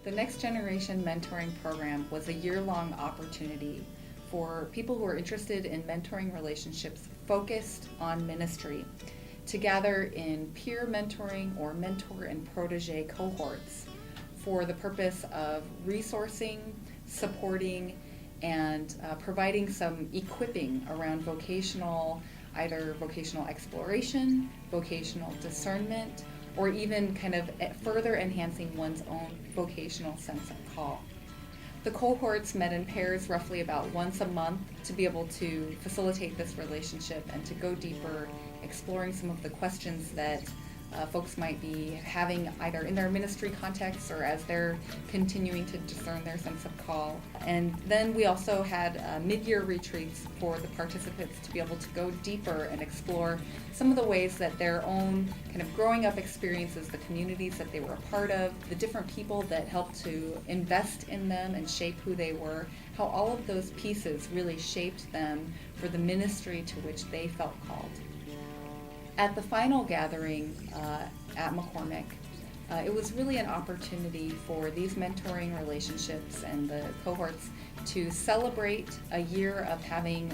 The Next Generation Mentoring Program was a year-long opportunity for people who are interested in mentoring relationships focused on ministry to gather in peer mentoring or mentor and protege cohorts for the purpose of resourcing, supporting, and providing some equipping around either vocational exploration, vocational discernment, or even kind of further enhancing one's own vocational sense of call. The cohorts met in pairs roughly about once a month to be able to facilitate this relationship and to go deeper, exploring some of the questions that folks might be having either in their ministry context or as they're continuing to discern their sense of call. And then we also had mid-year retreats for the participants to be able to go deeper and explore some of the ways that their own kind of growing up experiences, the communities that they were a part of, the different people that helped to invest in them and shape who they were, how all of those pieces really shaped them for the ministry to which they felt called. At the final gathering at McCormick, it was really an opportunity for these mentoring relationships and the cohorts to celebrate a year of having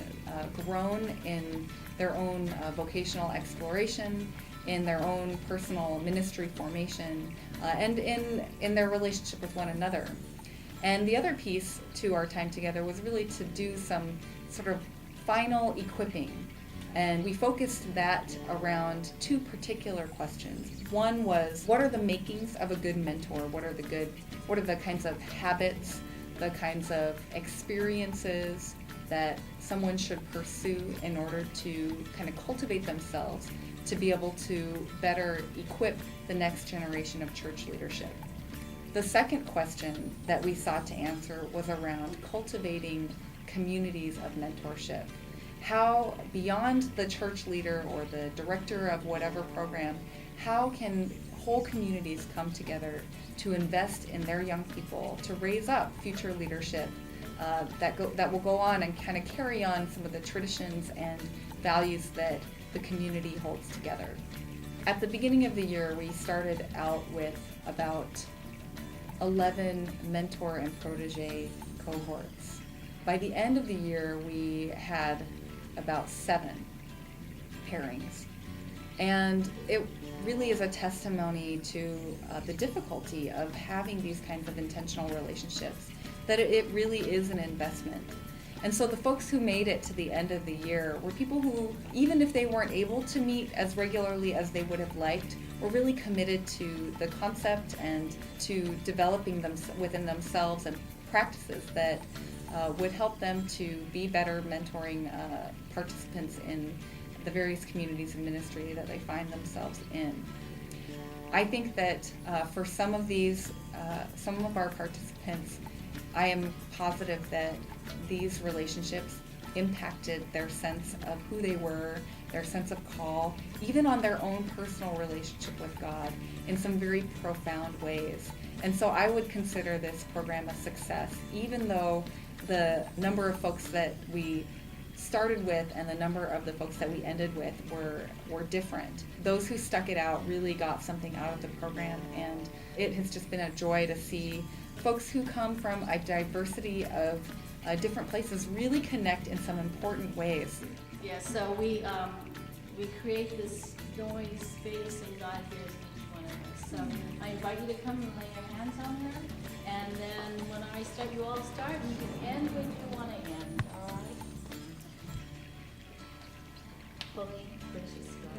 grown in their own vocational exploration, in their own personal ministry formation, and in their relationship with one another. And the other piece to our time together was really to do some sort of final equipping. And we focused that around two particular questions. One was, what are the makings of a good mentor? What are the kinds of habits, the kinds of experiences that someone should pursue in order to kind of cultivate themselves to be able to better equip the next generation of church leadership? The second question that we sought to answer was around cultivating communities of mentorship. How, beyond the church leader or the director of whatever program, how can whole communities come together to invest in their young people, to raise up future leadership that will go on and kind of carry on some of the traditions and values that the community holds together. At the beginning of the year, we started out with about 11 mentor and protege cohorts. By the end of the year, we had about 7 pairings. And it really is a testimony to the difficulty of having these kinds of intentional relationships, that it really is an investment. And so the folks who made it to the end of the year were people who, even if they weren't able to meet as regularly as they would have liked, were really committed to the concept and to developing them within themselves and practices that would help them to be better mentoring participants in the various communities of ministry that they find themselves in. I think that for some of our participants, I am positive that these relationships impacted their sense of who they were, their sense of call, even on their own personal relationship with God in some very profound ways. And so I would consider this program a success, even though the number of folks that we started with and the number of the folks that we ended with were different. Those who stuck it out really got something out of the program, and it has just been a joy to see folks who come from a diversity of different places really connect in some important ways. Yeah, so we create this knowing space, and God hears each one of us. So I invite you to come and lay your hands on her, and then when I start, you all start, and you can end when you want to end, all right? Holy, gracious God,